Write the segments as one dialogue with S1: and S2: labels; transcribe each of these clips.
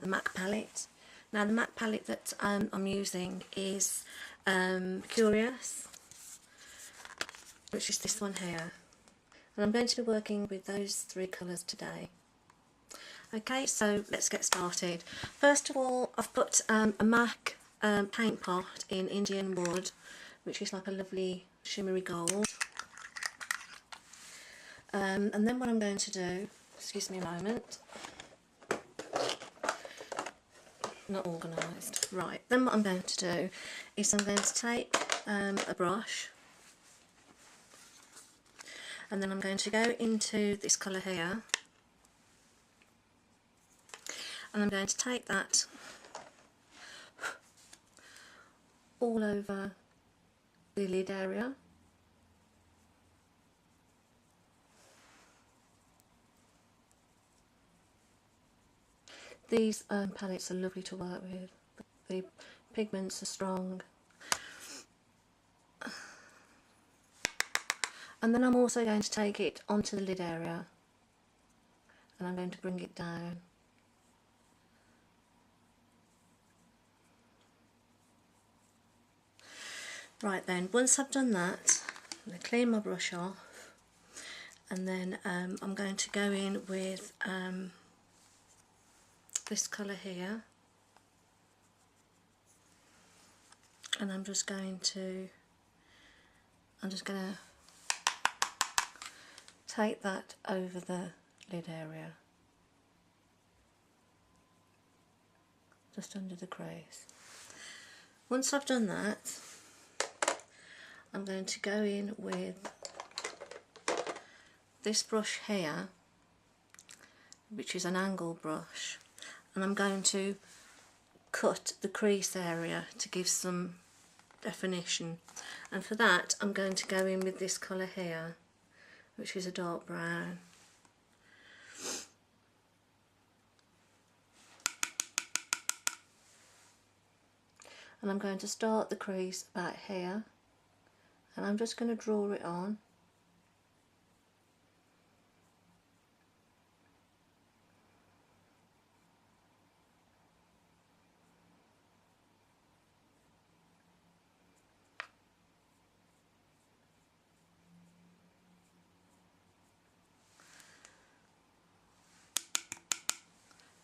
S1: the MAC palette. Now the MAC palette that I'm using is Curious, which is this one here. And I'm going to be working with those three colours today. Okay, so let's get started. First of all, I've put a MAC paint pot in Indian wood, which is like a lovely shimmery gold. And then what I'm going to do, excuse me a moment, not organised. Right, then what I'm going to do is I'm going to take a brush, and then I'm going to go into this colour here, and I'm going to take that all over the lid area. These palettes are lovely to work with. The pigments are strong. And then I'm also going to take it onto the lid area, and I'm going to bring it down. Right then, once I've done that, I'm going to clean my brush off, and then I'm going to go in with this colour here, and I'm just going to take that over the lid area, just under the crease. Once I've done that, I'm going to go in with this brush here, which is an angle brush, and I'm going to cut the crease area to give some definition. And for that I'm going to go in with this colour here, which is a dark brown. And I'm going to start the crease about here, and I'm just going to draw it on.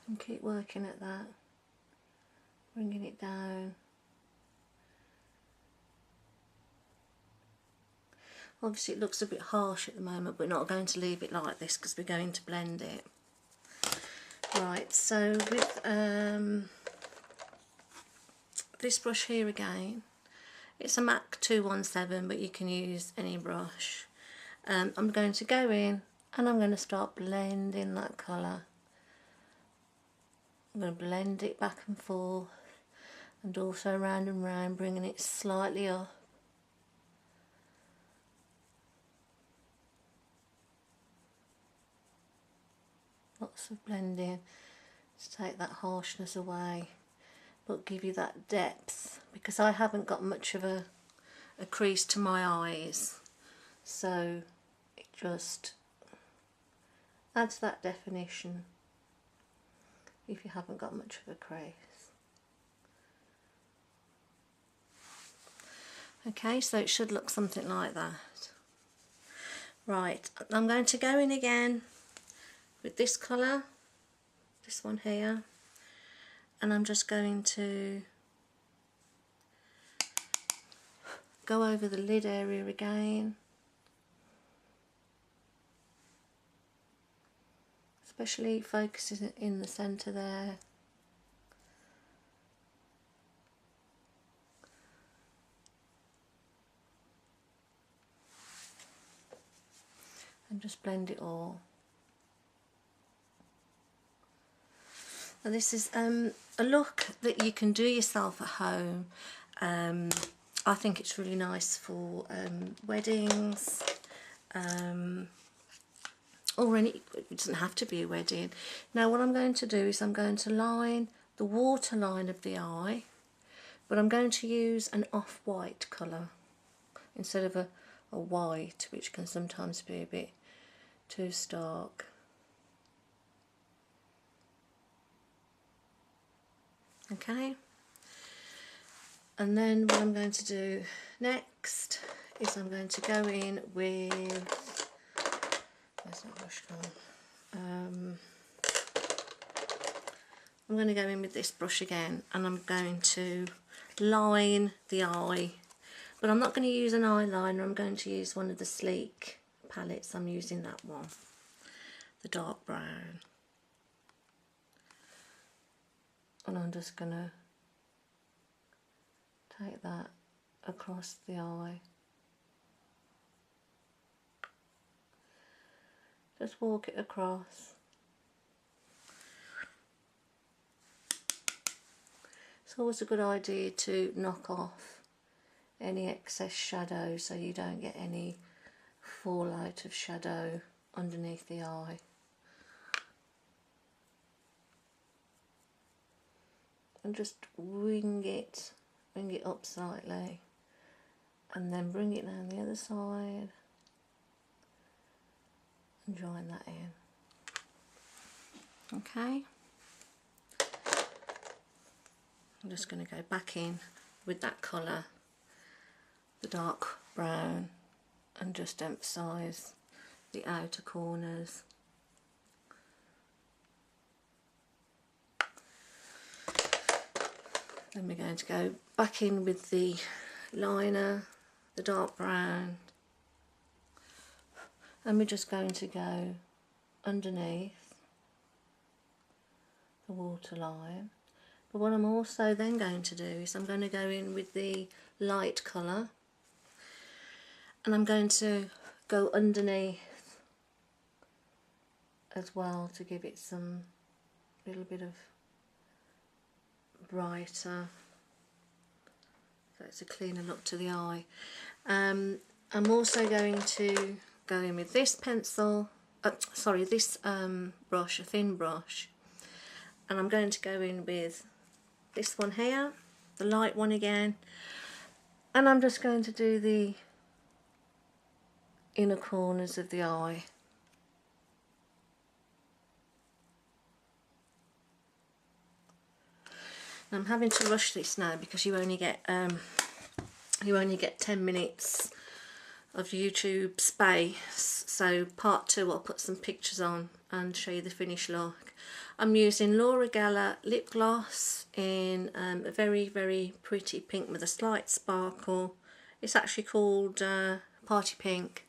S1: And keep working at that, bringing it down. Obviously it looks a bit harsh at the moment, but we're not going to leave it like this because we're going to blend it. Right, so with this brush here again, it's a MAC 217, but you can use any brush. I'm going to go in and I'm going to start blending that colour. I'm going to blend it back and forth, and also round and round, bringing it slightly up. Lots of blending to take that harshness away, but give you that depth, because I haven't got much of a crease to my eyes, so it just adds that definition if you haven't got much of a crease. Okay, so it should look something like that. Right, I'm going to go in again with this colour, this one here, and I'm just going to go over the lid area again, especially focusing in the centre there. And just blend it all. Now this is a look that you can do yourself at home. I think it's really nice for weddings, or any, it doesn't have to be a wedding. Now what I'm going to do is I'm going to line the waterline of the eye, but I'm going to use an off-white colour instead of a white, which can sometimes be a bit too stark. Okay, and then what I'm going to do next is I'm going to go in with, where's that brush gone? I'm going to go in with this brush again, and I'm going to line the eye, but I'm not going to use an eyeliner. I'm going to use one of the Sleek palettes. I'm using that one, the dark brown, and I'm just going to take that across the eye. Just walk it across. It's always a good idea to knock off any excess shadow so you don't get any fallout of shadow underneath the eye. And just wing it up slightly, and then bring it down the other side and join that in. Okay, I'm just going to go back in with that colour, the dark brown, and just emphasise the outer corners. Then we're going to go back in with the liner, the dark brown, and we're just going to go underneath the waterline. But what I'm also then going to do is I'm going to go in with the light colour, and I'm going to go underneath as well to give it some little bit of brighter, so it's a cleaner look to the eye. I'm also going to go in with this pencil, this brush, a thin brush, and I'm going to go in with this one here, the light one again, and I'm just going to do the inner corners of the eye. I'm having to rush this now because you only get 10 minutes of YouTube space. So part 2 I'll put some pictures on and show you the finished look. I'm using Laura Geller lip gloss in a very, very pretty pink with a slight sparkle. It's actually called Party Pink.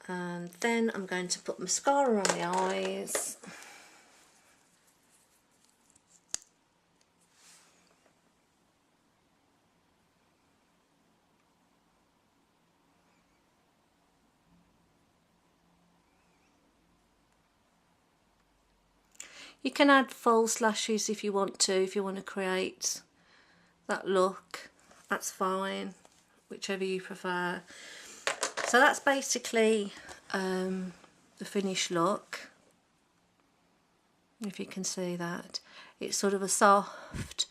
S1: And then I'm going to put mascara on the eyes. You can add false lashes if you want to create that look. That's fine, whichever you prefer. So that's basically the finished look. If you can see that, it's sort of a soft,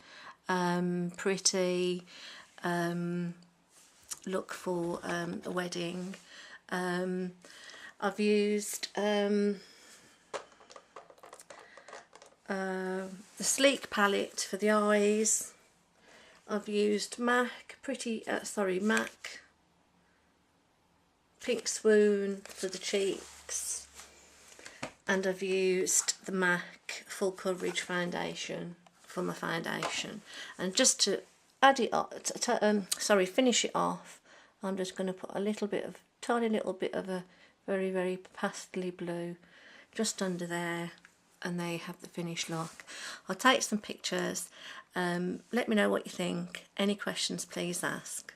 S1: pretty look for a wedding. I've used the Sleek palette for the eyes. I've used MAC Pink Swoon for the cheeks, and I've used the MAC Full Coverage Foundation for my foundation. And just to add it up, finish it off, I'm just going to put a tiny little bit of a very, very pastely blue just under there, and there you have the finished look. I'll take some pictures. Let me know what you think. Any questions, please ask.